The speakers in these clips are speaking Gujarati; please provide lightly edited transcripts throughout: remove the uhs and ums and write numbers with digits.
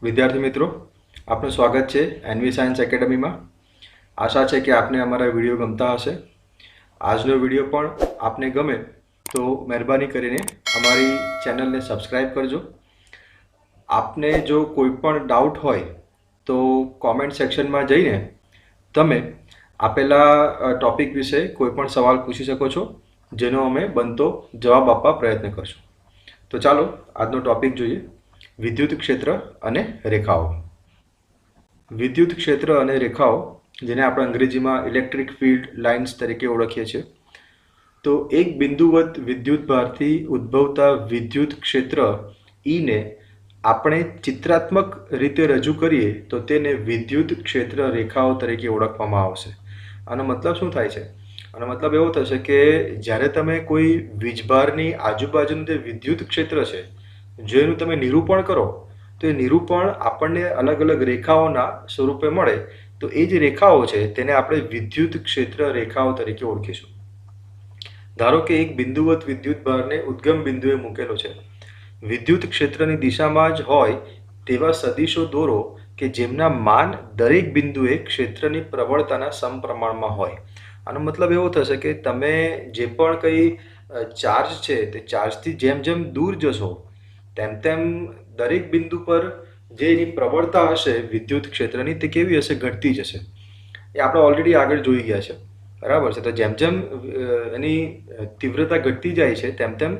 વિદ્યાર્થી મિત્રો, આપનું સ્વાગત છે એનવી સાયન્સ એકેડમીમાં. આશા છે કે આપને અમારા વિડીયો ગમતા હશે. આજનો વિડીયો પણ આપને ગમે તો મહેરબાની કરીને અમારી ચેનલને સબસ્ક્રાઈબ કરજો. આપને જો કોઈ પણ ડાઉટ હોય તો કોમેન્ટ સેક્શનમાં જઈને તમે આપેલા ટોપિક વિશે કોઈ પણ સવાલ પૂછી શકો છો, જેનો અમે બનતો જવાબ આપવા પ્રયત્ન કરશું. તો ચાલો આજનો ટોપિક જોઈએ: વિદ્યુત ક્ષેત્ર અને રેખાઓ. વિદ્યુત ક્ષેત્ર અને રેખાઓ, જેને આપણે અંગ્રેજીમાં ઇલેક્ટ્રિક ફિલ્ડ લાઇન્સ તરીકે ઓળખીએ છીએ, તો એક બિંદુવત વિદ્યુત ભારથી ઉદ્ભવતા વિદ્યુત ક્ષેત્ર ઈને આપણે ચિત્રાત્મક રીતે રજૂ કરીએ તો તેને વિદ્યુત ક્ષેત્ર રેખાઓ તરીકે ઓળખવામાં આવશે. આનો મતલબ શું થાય છે? આનો મતલબ એવો થશે કે જ્યારે તમે કોઈ વીજભારની આજુબાજુનું જે વિદ્યુત ક્ષેત્ર છે, જો એનું તમે નિરૂપણ કરો તો એ નિરૂપણ આપણને અલગ અલગ રેખાઓના સ્વરૂપે મળે, તો એ જે રેખાઓ છે તેને આપણે વિદ્યુત ક્ષેત્ર રેખાઓ તરીકે ઓળખીશું. ધારો કે એક બિંદુવત વિદ્યુત ભારને ઉદ્ગમ બિંદુએ મૂકેલો છે. વિદ્યુત ક્ષેત્રની દિશામાં જ હોય તેવા સદિશો દોરો કે જેમના માન દરેક બિંદુએ ક્ષેત્રની પ્રબળતાના સમપ્રમાણમાં હોય. આનો મતલબ એવો થશે કે તમે જે પણ કંઈ ચાર્જ છે તે ચાર્જથી જેમ જેમ દૂર જશો તેમ તેમ દરેક બિંદુ પર જે એની પ્રબળતા હશે વિદ્યુત ક્ષેત્રની, તે કેવી હશે? ઘટતી જશે. એ આપણે ઓલરેડી આગળ જોઈ ગયા છે, બરાબર છે. તો જેમ જેમ એની તીવ્રતા ઘટતી જાય છે તેમ તેમ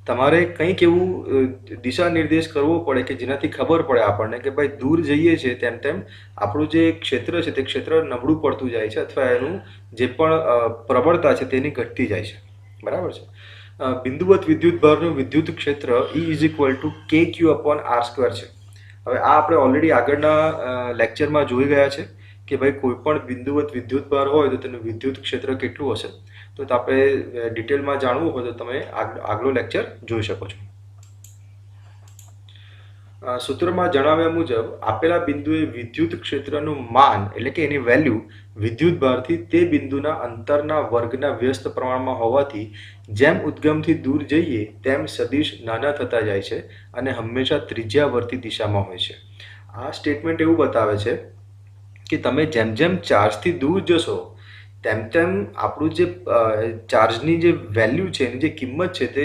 તમારે કંઈક એવું દિશા નિર્દેશ કરવો પડે કે જેનાથી ખબર પડે આપણને કે ભાઈ દૂર જઈએ છીએ તેમ તેમ આપણું જે ક્ષેત્ર છે તે ક્ષેત્ર નબળું પડતું જાય છે, અથવા એનું જે પણ પ્રબળતા છે તેની ઘટતી જાય છે, બરાબર છે. બિંદુવત વિદ્યુત ભારનું વિદ્યુત ક્ષેત્ર E is equal two KQ/R² છે. હવે આ આપણે ઓલરેડી આગળના લેક્ચરમાં જોઈ ગયા છે કે ભાઈ કોઈ પણ બિંદુવત વિદ્યુત ભાર હોય તો તેનું વિદ્યુત ક્ષેત્ર કેટલું હશે. તો આપણે ડિટેલમાં જાણવું હોય તો તમે આગલો લેક્ચર જોઈ શકો છો. સૂત્રમાં જણાવ્યા મુજબ આપેલા બિંદુએ વિદ્યુત ક્ષેત્રનું માન એટલે કે એની વેલ્યુ વિદ્યુત ભારથી તે બિંદુના અંતરના વર્ગના વ્યસ્ત પ્રમાણમાં હોવાથી જેમ ઉદ્ગમથી દૂર જઈએ તેમ સદિશ નાના થતા જાય છે અને હંમેશા ત્રિજ્યાવર્તી દિશામાં હોય છે. આ સ્ટેટમેન્ટ એવું બતાવે છે કે તમે જેમ જેમ ચાર્જથી દૂર જશો તેમ તેમ આપણું જે ચાર્જની જે વેલ્યુ છે, એની જે કિંમત છે તે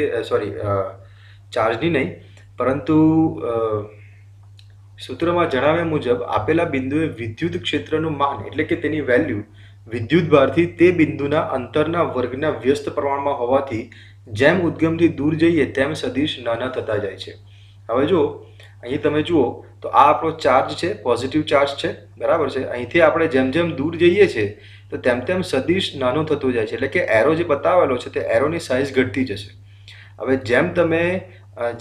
ચાર્જની નહીં પરંતુ સૂત્રમાં જણાવ્યા મુજબ આપેલા બિંદુએ વિદ્યુત ક્ષેત્રનું માન એટલે કે તેની વેલ્યુ વિદ્યુત ભારથી તે બિંદુના અંતરના વર્ગના વ્યસ્ત પ્રમાણમાં હોવાથી જેમ ઉદ્ગમથી દૂર જઈએ તેમ સદિશ નાના થતા જાય છે. હવે જો અહીં તમે જુઓ તો આ આપણો ચાર્જ છે, પોઝિટિવ ચાર્જ છે, બરાબર છે. અહીંથી આપણે જેમ જેમ દૂર જઈએ છીએ તો તેમ તેમ સદિશ નાનો થતો જાય છે, એટલે કે એરો જે બતાવેલો છે તે એરોની સાઇઝ ઘટતી જશે. હવે જેમ તમે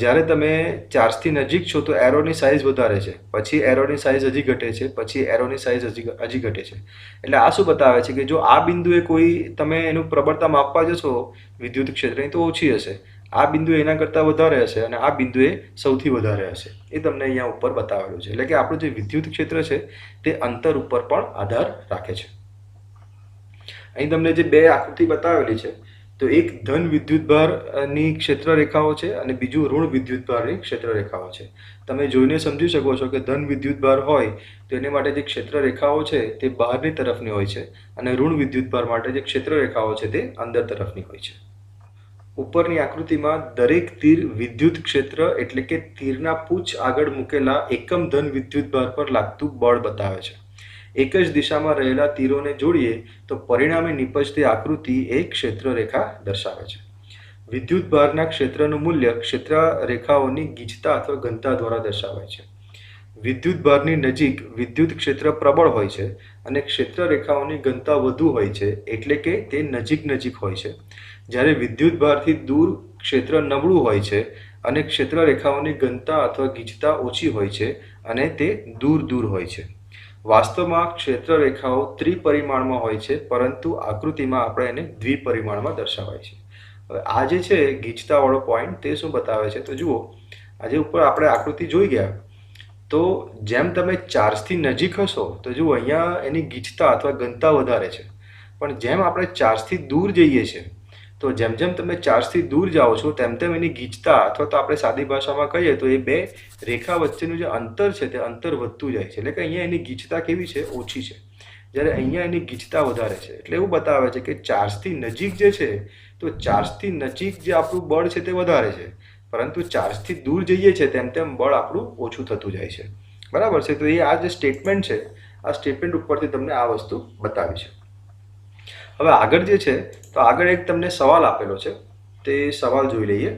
જ્યારે તમે ચાર્જથી નજીક છો તો એરોની સાઇઝ વધારે છે, પછી એરોની સાઇઝ હજી ઘટે છે, પછી એરોની સાઇઝ હજી ઘટે છે. એટલે આ શું બતાવે છે કે જો આ બિંદુએ કોઈ તમે એનું પ્રબળતા માપવા જશો વિદ્યુત ક્ષેત્રની તો ઓછી હશે, આ બિંદુએ એના કરતાં વધારે હશે અને આ બિંદુએ સૌથી વધારે હશે. એ તમને અહીંયા ઉપર બતાવેલું છે. એટલે કે આપણું જે વિદ્યુત ક્ષેત્ર છે તે અંતર ઉપર પણ આધાર રાખે છે. અહીં તમને જે બે આકૃતિ બતાવેલી છે, તો એક ધન વિદ્યુતભારની ક્ષેત્ર રેખાઓ છે અને બીજું ઋણ વિદ્યુતભારની ક્ષેત્ર રેખાઓ છે. તમે જોઈને સમજી શકો છો કે ધન વિદ્યુતભાર હોય તો એને માટે જે ક્ષેત્ર રેખાઓ છે તે બહારની તરફની હોય છે અને ઋણ વિદ્યુતભાર માટે જે ક્ષેત્ર રેખાઓ છે તે અંદર તરફની હોય છે. ઉપરની આકૃતિમાં દરેક તીર વિદ્યુત ક્ષેત્ર એટલે કે તીરના પૂંછ આગળ મૂકેલા એકમ ધન વિદ્યુતભાર પર લાગતું બળ બતાવે છે. એક જ દિશામાં રહેલા તીરોને જોડીએ તો પરિણામે નિપજતી આકૃતિ એક ક્ષેત્ર રેખા દર્શાવે છે. વિદ્યુત ભારના ક્ષેત્રનું મૂલ્ય ક્ષેત્ર રેખાઓની ગીચતા અથવા ઘનતા દ્વારા દર્શાવાય છે. વિદ્યુત ભારની નજીક વિદ્યુત ક્ષેત્ર પ્રબળ હોય છે અને ક્ષેત્ર રેખાઓની ઘનતા વધુ હોય છે, એટલે કે તે નજીક હોય છે. જ્યારે વિદ્યુત ભારથી દૂર ક્ષેત્ર નબળું હોય છે અને ક્ષેત્ર રેખાઓની ઘનતા અથવા ગીચતા ઓછી હોય છે અને તે દૂર હોય છે. વાસ્તવમાં ક્ષેત્ર રેખાઓ ત્રિપરિમાણમાં હોય છે, પરંતુ આકૃતિમાં આપણે એને દ્વિપરિમાણમાં દર્શાવાય છે. હવે આ જે છે ગીચતાવાળો પોઈન્ટ તે શું બતાવે છે? તો જુઓ, આજે ઉપર આપણે આકૃતિ જોઈ ગયા તો જેમ તમે ચાર્જથી નજીક હશો તો જુઓ અહીંયા એની ગીચતા અથવા ઘનતા વધારે છે, પણ જેમ આપણે ચાર્જથી દૂર જઈએ છીએ તો જેમ જેમ તમે ચાર્જથી દૂર જાઓ છો તેમ તેમ એની ગીચતા અથવા તો આપણે સાદી ભાષામાં કહીએ તો એ બે રેખા વચ્ચેનું જે અંતર છે તે અંતર વધતું જાય છે. એટલે કે અહીંયા એની ગીચતા કેવી છે? ઓછી છે. જ્યારે અહીંયા એની ગીચતા વધારે છે. એટલે એવું બતાવે છે કે ચાર્જથી નજીક જે છે તો ચાર્જથી નજીક જે આપણું બળ છે તે વધારે છે, પરંતુ ચાર્જથી દૂર જઈએ છીએ તેમ તેમ બળ આપણું ઓછું થતું જાય છે. બરાબર છે. તો એ આ જે સ્ટેટમેન્ટ છે, આ સ્ટેટમેન્ટ ઉપરથી તમને આ વસ્તુ બતાવી છે. હવે આગળ જે છે તો આગળ એક તમને સવાલ આપેલો છે, તે સવાલ જોઈ લઈએ.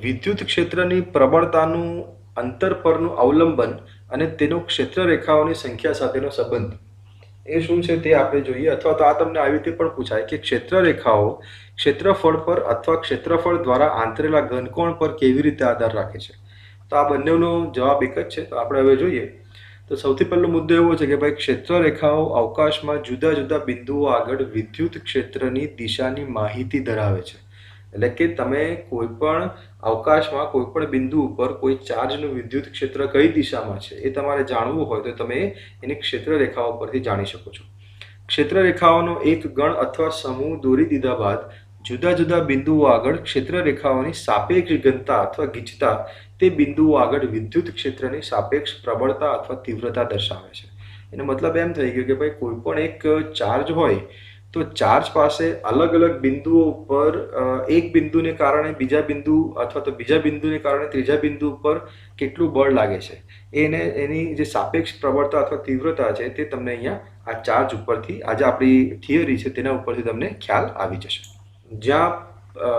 વિદ્યુત ક્ષેત્રની પ્રબળતાનું અંતર પરનું અવલંબન અને તેનો ક્ષેત્ર રેખાઓની સંખ્યા સાથેનો સંબંધ એ શું છે તે આપણે જોઈએ. અથવા તો આ તમને આવી રીતે પણ પૂછાય કે ક્ષેત્ર રેખાઓ ક્ષેત્રફળ પર અથવા ક્ષેત્રફળ દ્વારા આંતરેલા ઘનકોણ પર કેવી રીતે આધાર રાખે છે. તો આ બંનેનો જવાબ એક જ છે. તો આપણે હવે જોઈએ. તો સૌથી પહેલો મુદ્દો એવો છે કે ભાઈ ક્ષેત્ર રેખાઓ અવકાશમાં જુદા જુદા બિંદુઓ આગળ વિદ્યુત ક્ષેત્રની દિશાની માહિતી ધરાવે છે. એટલે કે તમે કોઈ પણ અવકાશમાં કોઈ પણ બિંદુ ઉપર કોઈ ચાર્જનું વિદ્યુત ક્ષેત્ર કઈ દિશામાં છે એ તમારે જાણવું હોય તો તમે એની ક્ષેત્ર રેખાઓ પરથી જાણી શકો છો. ક્ષેત્ર રેખાઓનો એક ગણ અથવા સમૂહ દોરી દીધા બાદ જુદા જુદા બિંદુઓ આગળ ક્ષેત્ર રેખાઓની સાપેક્ષ ઘનતા અથવા ગીચતા તે બિંદુઓ આગળ વિદ્યુત ક્ષેત્રની સાપેક્ષ પ્રબળતા અથવા તીવ્રતા દર્શાવે છે. એનો મતલબ એમ થઈ ગયો કે ભાઈ કોઈ પણ એક ચાર્જ હોય તો ચાર્જ પાસે અલગ અલગ બિંદુઓ ઉપર એક બિંદુને કારણે બીજા બિંદુ અથવા તો બીજા બિંદુને કારણે ત્રીજા બિંદુ ઉપર કેટલું બળ લાગે છે એને એની જે સાપેક્ષ પ્રબળતા અથવા તીવ્રતા છે તે તમને અહીંયા આ ચાર્જ ઉપરથી આજે આપણી થિયરી છે તેના ઉપરથી તમને ખ્યાલ આવી જશે. જ્યાં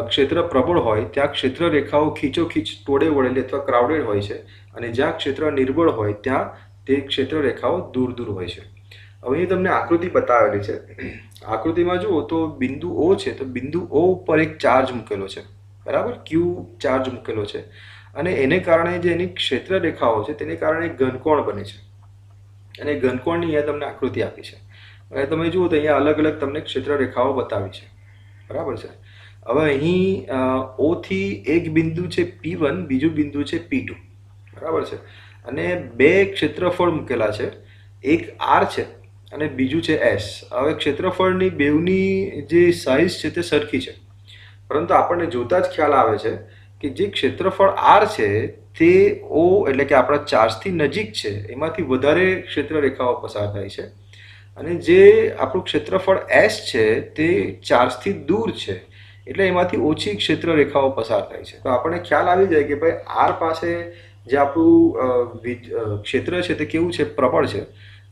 ક્ષેત્ર પ્રબળ હોય ત્યાં ક્ષેત્ર રેખાઓ ખીચોખીચ ટોળે વળેલી અથવા ક્રાઉડેડ હોય છે, અને જ્યાં ક્ષેત્ર નિર્બળ હોય ત્યાં તે ક્ષેત્ર રેખાઓ દૂર દૂર હોય છે. હવે અહીં તમને આકૃતિ બતાવેલી છે. આકૃતિમાં જુઓ તો બિંદુ O છે, તો બિંદુ O ઉપર એક ચાર્જ મૂકેલો છે, બરાબર, Q ચાર્જ મૂકેલો છે, અને એને કારણે જે એની ક્ષેત્ર રેખાઓ છે તેને કારણે એક ઘનકોણ બને છે, અને ઘનકોણની અહીંયા તમને આકૃતિ આપી છે. હવે તમે જુઓ તો અહીંયા અલગ અલગ તમને ક્ષેત્ર રેખાઓ બતાવી છે, બરાબર છે. હવે અહીં O થી એક બિંદુ છે P1, બીજું બિંદુ છે P2, બરાબર છે, અને બે ક્ષેત્રફળ મૂકેલા છે, એક R છે અને બીજું છે S. હવે ક્ષેત્રફળની બેવની જે સાઇઝ છે તે સરખી છે, પરંતુ આપણને જોતા જ ખ્યાલ આવે છે કે જે ક્ષેત્રફળ R છે તે O એટલે કે આપણા ચાર્જથી નજીક છે એમાંથી વધારે ક્ષેત્ર રેખાઓ પસાર થાય છે, અને જે આપણું ક્ષેત્રફળ S છે તે ચાર્જથી દૂર છે એટલે એમાંથી ઓછી ક્ષેત્ર રેખાઓ પસાર થાય છે. તો આપણને ખ્યાલ આવી જાય કે ભાઈ R પાસે જે આપણું ક્ષેત્ર છે તે કેવું છે? પ્રબળ છે,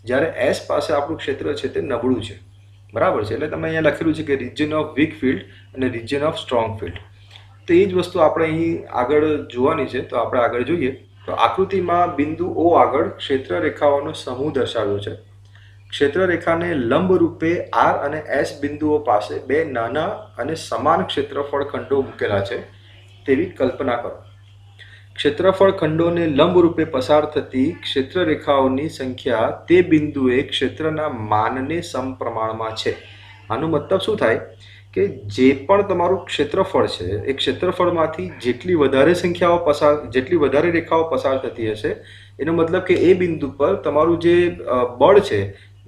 જ્યારે S પાસે આપણું ક્ષેત્ર છે તે નબળું છે, બરાબર છે. એટલે તમે અહીંયા લખેલું છે કે રિજિયન ઓફ વીક ફિલ્ડ અને રિજિયન ઓફ સ્ટ્રોંગ ફિલ્ડ. તો એ જ વસ્તુ આપણે અહીં આગળ જોવાની છે. તો આપણે આગળ જોઈએ. તો આકૃતિમાં બિંદુ O આગળ ક્ષેત્ર રેખાઓનો સમૂહ દર્શાવ્યો છે. ક્ષેત્ર રેખાને લંબ રૂપે R અને S બિંદુઓ પાસે બે નાના અને સમાન ક્ષેત્રફળ ખંડો મૂકેલા છે તેવી કલ્પના કરો. ક્ષેત્રફળ ખંડોને લંબ રૂપે પસાર થતી ક્ષેત્ર રેખાઓની સંખ્યા તે બિંદુએ ક્ષેત્રના માનને સમપ્રમાણમાં છે. આનો મતલબ શું થાય કે જે પણ તમારું ક્ષેત્રફળ છે એ ક્ષેત્રફળમાંથી જેટલી વધારે રેખાઓ પસાર થતી હશે એનો મતલબ કે એ બિંદુ પર તમારું જે બળ છે,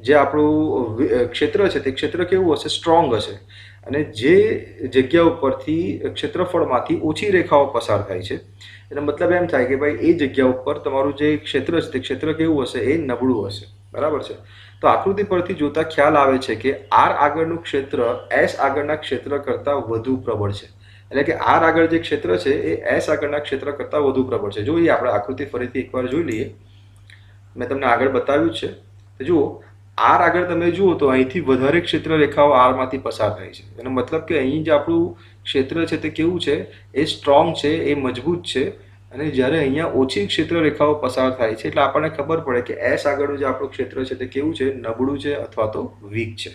જે આપણું ક્ષેત્ર છે તે ક્ષેત્ર કેવું હશે? સ્ટ્રોંગ હશે. અને જે જગ્યા ઉપરથી ક્ષેત્રફળમાંથી ઓછી રેખાઓ પસાર થાય છે એનો મતલબ એમ થાય કે ભાઈ એ જગ્યા ઉપર તમારું જે ક્ષેત્ર છે તે ક્ષેત્ર કેવું હશે? એ નબળું હશે, બરાબર છે. તો આકૃતિ પરથી જોતા ખ્યાલ આવે છે કે R આગળનું ક્ષેત્ર S આગળના ક્ષેત્ર કરતાં વધુ પ્રબળ છે. એટલે કે R આગળ જે ક્ષેત્ર છે એ S આગળના ક્ષેત્ર કરતાં વધુ પ્રબળ છે. જોઈએ આપણે આકૃતિ ફરીથી એકવાર જોઈ લઈએ. મેં તમને આગળ બતાવ્યું છે. તો જુઓ, R આગળ તમે જુઓ તો અહીંથી વધારે ક્ષેત્ર રેખાઓ R માંથી પસાર થાય છે. એનો મતલબ કે અહીં જે આપણું ક્ષેત્ર છે તે કેવું છે? એ સ્ટ્રોંગ છે, એ મજબૂત છે, અને જ્યારે અહીંયા ઓછી ક્ષેત્ર રેખાઓ પસાર થાય છે એટલે આપણને ખબર પડે કે S આગળનું જે આપણું ક્ષેત્ર છે તે કેવું છે? નબળું છે અથવા તો વીક છે.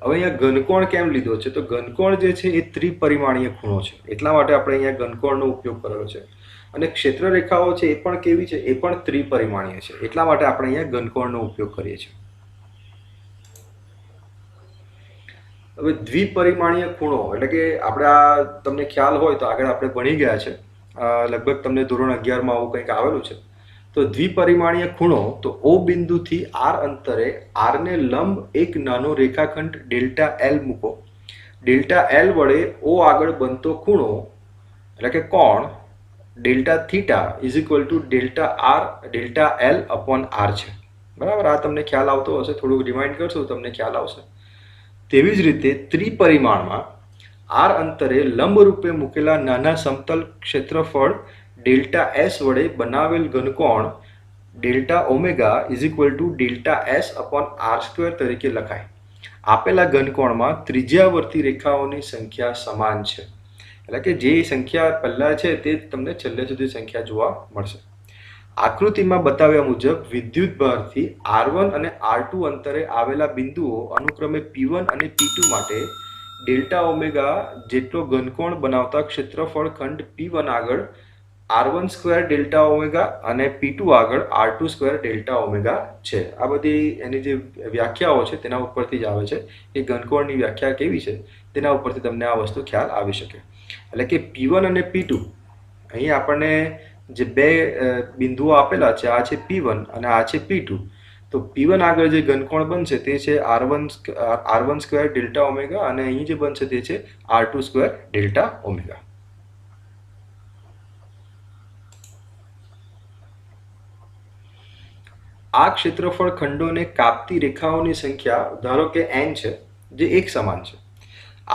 હવે અહીંયા ઘનકોણ કેમ લીધો છે? તો ઘનકોણ જે છે એ ત્રિપરિમાણીય ખૂણો છે, એટલા માટે આપણે અહીંયા ઘનકોણનો ઉપયોગ કરેલો છે. અને ક્ષેત્ર રેખાઓ છે એ પણ કેવી છે? એ પણ ત્રિપરિમાણીય છે, એટલા માટે આપણે અહીંયા ઘનકોણનો ઉપયોગ કરીએ છીએ. હવે દ્વિપરિમાણીય ખૂણો એટલે કે આપણે આ તમને ખ્યાલ હોય તો આગળ આપણે ભણી ગયા છે, લગભગ તમને ધોરણ 11માં આવું કંઈક આવેલું છે. તો દ્વિપરિમાણીય ખૂણો તો O બિંદુથી R અંતરે R ને લંબ એક નાનો રેખાખંડ ડેલ્ટા L મૂકો. ડેલ્ટા L વડે O આગળ બનતો ખૂણો એટલે કે કોણ delta theta is equal to delta L upon R છે. બરાબર, આ તમને ખ્યાલ આવતો હશે, થોડુંક રિમાઇન્ડ કરશો તો તમને ખ્યાલ આવશે. તેવી જ રીતે ત્રિપરિમાણમાં R અંતરે લંબ રૂપે મૂકેલા નાના સમતલ ક્ષેત્રફળ ડેલ્ટા S વડે બનાવેલ ઘનકોણ delta omega is equal to delta S upon R square તરીકે લખાય. આપેલા ઘનકોણમાં ત્રિજ્યાવર્તી રેખાઓની સંખ્યા સમાન છે, એટલે કે જે સંખ્યા પહેલા છે તે તમને છેલ્લે સુધી સંખ્યા જોવા મળશે. આકૃતિમાં બતાવ્યા મુજબ વિદ્યુતભારથી R1 અને R2 અંતરે આવેલા બિંદુઓ અનુક્રમે P1 અને P2 માટે ડેલ્ટા ઓમેગા જેટલો ઘનકોણ બનાવતા ક્ષેત્રફળ ખંડ P1 આગળ R1 સ્ક્વેર ડેલ્ટા ઓમેગા અને P2 આગળ R2 સ્ક્વેર ડેલ્ટા ઓમેગા છે. આ બધી એની જે વ્યાખ્યાઓ છે તેના ઉપરથી જ આવે છે કે ઘનકોણની વ્યાખ્યા કેવી છે તેના ઉપરથી તમને આ વસ્તુ ખ્યાલ આવી શકે. એટલે કે P1 અને P2 અહીં આપણને જે બે બિંદુઓ આપેલા છે, આ છે P1 અને આ છે P2. તો P1 આગળ જે ઘનકોણ બનશે તે છે R1 સ્ક્વેર ડેલ્ટા ઓમેગા અને અહીં જે બનશે તે છે R2 સ્ક્વેર ડેલ્ટા ઓમેગા. આ ક્ષેત્રફળ ખંડોને કાપતી રેખાઓની સંખ્યા ધારો કે n છે, જે એક સમાન છે.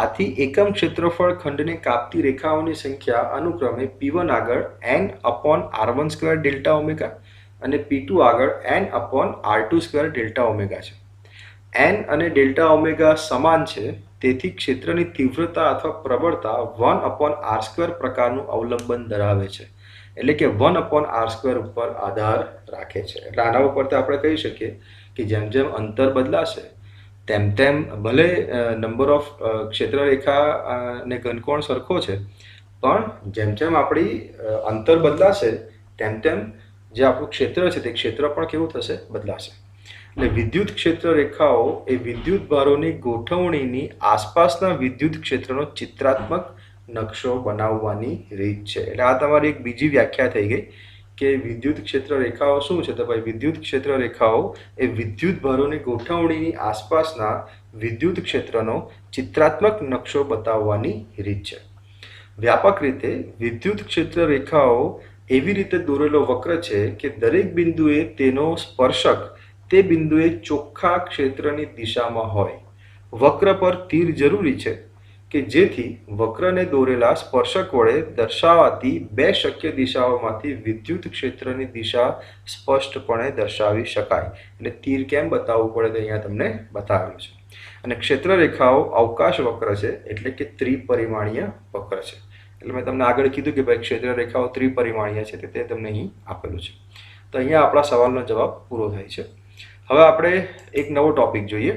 આથી એકમ ક્ષેત્રફળ ખંડને કાપતી રેખાઓની સંખ્યા અનુક્રમે P1 આગળ n upon R1 square delta omega અને P2 આગળ n upon R2 square delta omega છે. n અને ડેલ્ટા ઓમેગા સમાન છે, તેથી ક્ષેત્રની તીવ્રતા અથવા પ્રબળતા 1 અપોન R સ્ક્વેર પ્રકારનું અવલંબન ધરાવે છે, એટલે કે 1 અપોન R સ્ક્વેર ઉપર આધાર રાખે છે. એટલે આના ઉપરથી આપણે કહી શકીએ કે જેમ જેમ અંતર બદલાશે તેમ તેમ ભલે નંબર ઓફ ક્ષેત્રરેખા ને ઘનકોણ સરખો છે, પણ જેમ જેમ આપણી અંતર બદલાશે તેમ તેમ જે આપણું ક્ષેત્ર છે તે ક્ષેત્ર પણ કેવું થશે, બદલાશે. એટલે વિદ્યુત ક્ષેત્ર રેખાઓ એ વિદ્યુત ભારોની ગોઠવણીની આસપાસના વિદ્યુત ક્ષેત્રનો ચિત્રાત્મક નકશો બનાવવાની રીત છે. એટલે આ તમારી એક બીજી વ્યાખ્યા થઈ ગઈ કે વિદ્યુત ક્ષેત્ર રેખાઓ શું છે. તો ભાઈ વિદ્યુત ક્ષેત્ર રેખાઓ એ વિદ્યુત ભારોની ગોઠવણીની આસપાસના વિદ્યુત ક્ષેત્રનો ચિત્રાત્મક નકશો બતાવવાની રીત છે. વ્યાપક રીતે વિદ્યુત ક્ષેત્ર રેખાઓ એવી રીતે દોરેલો વક્ર છે કે દરેક બિંદુએ તેનો સ્પર્શક તે બિંદુએ ચોખ્ખા ક્ષેત્રની દિશામાં હોય. વક્ર પર તીર જરૂરી છે કે જેથી વક્રને દોરેલા સ્પર્શક વડે દર્શાવાતી બે શક્ય દિશાઓમાંથી વિદ્યુત ક્ષેત્રની દિશા સ્પષ્ટપણે દર્શાવી શકાય. એટલે તીર કેમ બતાવવું પડે તો અહીંયા તમને બતાવેલું છે. અને ક્ષેત્ર રેખાઓ અવકાશ વક્ર છે, એટલે કે ત્રિપરિમાણીય વક્ર છે. એટલે મેં તમને આગળ કીધું કે ભાઈ ક્ષેત્ર રેખાઓ ત્રિપરિમાણીય છે, તે તમને અહીં આપેલું છે. તો અહીંયા આપણા સવાલનો જવાબ પૂરો થાય છે. હવે આપણે એક નવો ટોપિક જોઈએ.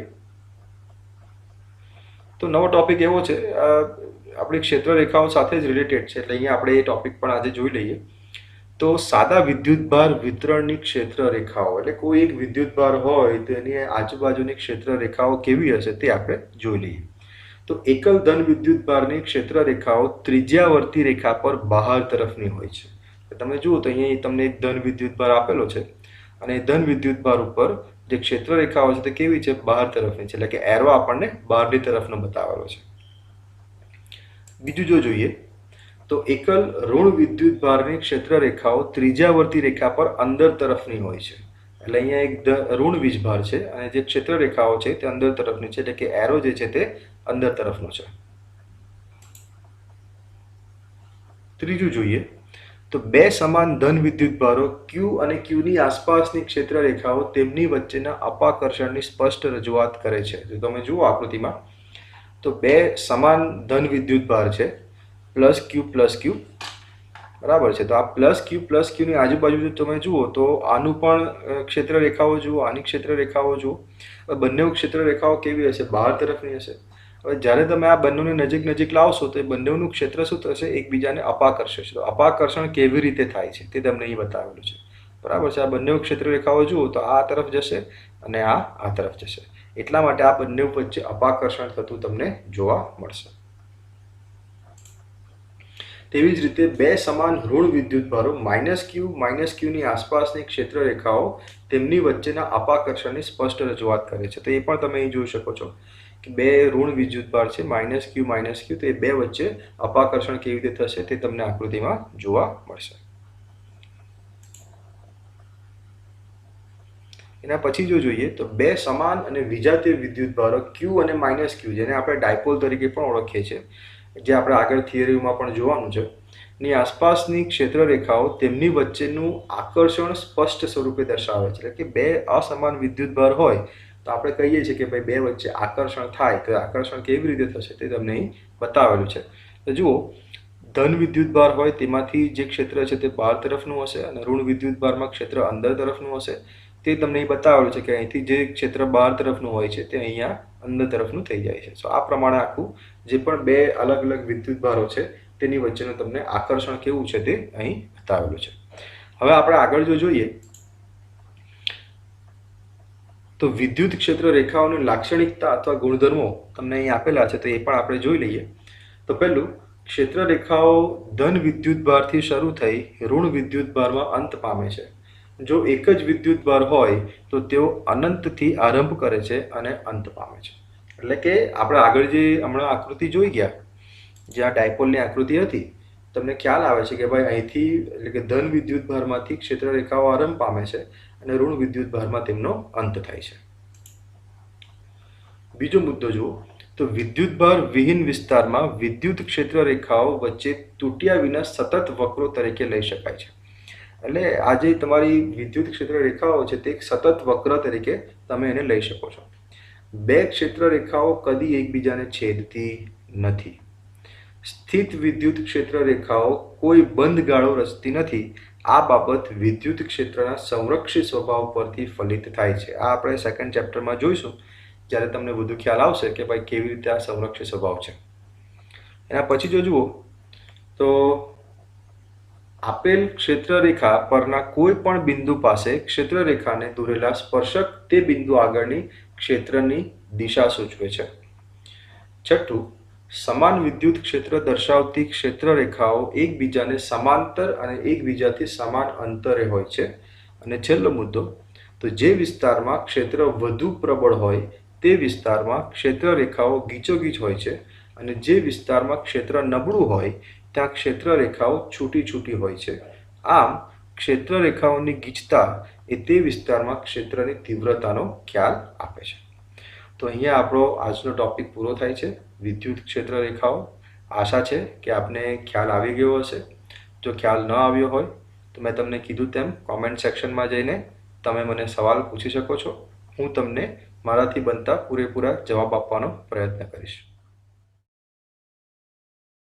તો નવો ટોપિક એવો છે, આપણી ક્ષેત્ર રેખાઓ સાથે જ રિલેટેડ છે, એટલે અહીંયા આપણે એ ટોપિક પણ આજે જોઈ લઈએ. તો સાદા વિદ્યુતભાર વિતરણની ક્ષેત્ર રેખાઓ, એટલે કોઈ એક વિદ્યુતભાર હોય તેની આજુબાજુની ક્ષેત્ર રેખાઓ કેવી હશે તે આપણે જોઈ લઈએ. તો એકલ ધન વિદ્યુતભારની ક્ષેત્ર રેખાઓ ત્રિજ્યાવર્તી રેખા પર બહાર તરફની હોય છે. તમે જુઓ તો અહીંયા તમને એક ધન વિદ્યુતભાર આપેલો છે અને ધન વિદ્યુતભાર ઉપર જે ક્ષેત્ર રેખાઓ છે તે કેવી છે, બહાર તરફની છે, એટલે કે એરો આપણને બહારની તરફનો બતાવેલો છે. બીજું જો જોઈએ તો એકલ ઋણ વિદ્યુતભારની ક્ષેત્ર રેખાઓ ત્રિજ્યાવર્તી રેખા પર અંદર તરફની હોય છે. એટલે અહીંયા એક ઋણ વીજભાર છે અને જે ક્ષેત્ર રેખાઓ છે તે અંદર તરફની છે, એટલે કે એરો જે છે તે અંદર તરફનો છે. ત્રીજું જોઈએ તો બે સમાન ધન વિદ્યુતભારો Q અને Q ની આસપાસની ક્ષેત્ર રેખાઓ તેમની વચ્ચેના અપાકર્ષણની સ્પષ્ટ રજૂઆત કરે છે. જો તમે જુઓ આકૃતિમાં તો બે સમાન ધન વિદ્યુતભાર છે, પ્લસ Q, બરાબર છે. તો આ પ્લસ Q ની આજુબાજુ જો તમે જુઓ તો આનું પણ ક્ષેત્ર રેખાઓ જુઓ, આની ક્ષેત્ર રેખાઓ જુઓ. બંને ક્ષેત્ર રેખાઓ કેવી હશે, બહાર તરફની હશે. હવે જ્યારે તમે આ બંનેને નજીક લાવશો તો એ બંનેનું ક્ષેત્ર શું થશે, એકબીજાને અપાકર્ષે છે. તો અપાકર્ષણ કેવી રીતે થાય છે તે તમને અહીં બતાવેલું છે, બરાબર છે. આ બંને ક્ષેત્ર રેખાઓ જુઓ તો આ તરફ જશે અને આ તરફ જશે, એટલા માટે આ બંને વચ્ચે અપાકર્ષણ થતું તમને જોવા મળશે. તેવી જ રીતે બે સમાન ઋણ વિદ્યુતભારો -q ની આસપાસની ક્ષેત્ર રેખાઓ તેમની વચ્ચેના અપાકર્ષણની સ્પષ્ટ રજૂઆત કરે છે. તો એ પણ તમે અહીં જોઈ શકો છો કે બે ઋણ વિદ્યુતભાર છે -q તો એ બે વચ્ચે અપાકર્ષણ કેવી રીતે થશે તે તમને આકૃતિમાં જોવા મળશે. એના પછી જો જોઈએ તો બે સમાન અને વિજાતીય વિદ્યુતભારો q અને -q, જેને આપણે ડાયપોલ તરીકે પણ ઓળખીએ છીએ, જે આપણે આગળ થિયરીમાં પણ જોવાનું છે, ની આસપાસની ક્ષેત્ર રેખાઓ તેમની વચ્ચેનું આકર્ષણ સ્પષ્ટ સ્વરૂપે દર્શાવે છે. એટલે કે બે અસમાન વિદ્યુતભાર હોય તો આપણે કહીએ છીએ કે ભાઈ બે વચ્ચે આકર્ષણ થાય, તો આકર્ષણ કેવી રીતે થશે તે તમને અહીં બતાવેલું છે. તો જુઓ, ધન વિદ્યુતભાર હોય તેમાંથી જે ક્ષેત્ર છે તે બહાર તરફનું હશે અને ઋણ વિદ્યુતભારમાં ક્ષેત્ર અંદર તરફનું હશે. તે તમને અહીં બતાવેલું છે કે અહીંથી જે ક્ષેત્ર બહાર તરફનું હોય છે તે અહીંયા અંદર તરફનું થઈ જાય છે. સો આ પ્રમાણે આખું જે પણ બે અલગ અલગ વિદ્યુતભારો છે તેની વચ્ચેનું તમને આકર્ષણ કેવું છે તે અહીં બતાવેલું છે. હવે આપણે આગળ જો જોઈએ તો વિદ્યુત ક્ષેત્ર રેખાઓની લાક્ષણિકતા અથવા ગુણધર્મો તમને અહીં આપેલા છે, તો એ પણ આપણે જોઈ લઈએ. તો પહેલું, ક્ષેત્ર રેખાઓ ધન વિદ્યુતભારથી શરૂ થઈ ઋણ વિદ્યુતભારમાં અંત પામે છે. જો એક જ વિદ્યુતભાર હોય તો તેઓ અનંતથી આરંભ કરે છે અને અંત પામે છે. એટલે કે આપણે આગળ જે હમણાં આકૃતિ જોઈ ગયા, જ્યાં ડાયપોલની આકૃતિ હતી, તમને ખ્યાલ આવે છે કે ભાઈ અહીંથી એટલે કે ધન વિદ્યુતભારમાંથી ક્ષેત્ર રેખાઓ આરંભ પામે છે અને ઋણ વિદ્યુતભારમાં તેમનો અંત થાય છે. બીજો મુદ્દો જુઓ તો વિદ્યુતભાર વિહીન વિસ્તારમાં વિદ્યુત ક્ષેત્ર રેખાઓ વચ્ચે તૂટ્યા વિના સતત વક્રો તરીકે લઈ શકાય છે. એટલે આ જે તમારી વિદ્યુત ક્ષેત્ર રેખાઓ છે તે સતત વક્ર તરીકે તમે એને લઈ શકો છો. બે ક્ષેત્ર રેખાઓ કદી એકબીજાને છેદતી નથી. સ્થિત વિદ્યુત ક્ષેત્ર રેખાઓ કોઈ બંધ ગાળો રચતી નથી. આ બાબત વિદ્યુત ક્ષેત્રના સંરક્ષિત સ્વભાવ પરથી ફલિત થાય છે. આ આપણે સેકન્ડ ચેપ્ટરમાં જોઈશું, જ્યારે તમને વધુ ખ્યાલ આવશે કે ભાઈ કેવી રીતે આ સંરક્ષિત સ્વભાવ છે. એના પછી જો જુઓ તો આપેલ ક્ષેત્ર રેખા પરના કોઈ પણ બિંદુ પાસે ક્ષેત્ર રેખાને દોરેલા સ્પર્શક તે બિંદુ આગળની ક્ષેત્રની દિશા સૂચવે છે. છઠ્ઠું, સમાન વિદ્યુત ક્ષેત્ર દર્શાવતી ક્ષેત્ર રેખાઓ એકબીજાને સમાંતર અને એકબીજાથી સમાન અંતરે હોય છે. અને છેલ્લો મુદ્દો, તો જે વિસ્તારમાં ક્ષેત્ર વધુ પ્રબળ હોય તે વિસ્તારમાં ક્ષેત્ર રેખાઓ ગીચોગીચ હોય છે અને જે વિસ્તારમાં ક્ષેત્ર નબળું હોય ત્યાં ક્ષેત્ર રેખાઓ છૂટી છૂટી હોય છે. આમ ક્ષેત્ર રેખાઓની ગીચતા એ તે વિસ્તારમાં ક્ષેત્રની તીવ્રતાનો ખ્યાલ આપે છે. તો અહીંયા આપણો આજનો ટોપિક પૂરો થાય છે, વિદ્યુત ક્ષેત્ર રેખાઓ. આશા છે કે આપને ખ્યાલ આવી ગયો હશે. જો ખ્યાલ ન આવ્યો હોય તો મેં તમને કીધું તેમ કોમેન્ટ સેક્શનમાં જઈને તમે મને સવાલ પૂછી શકો છો. હું તમને મારાથી બનતા પૂરેપૂરા જવાબ આપવાનો પ્રયત્ન કરીશ.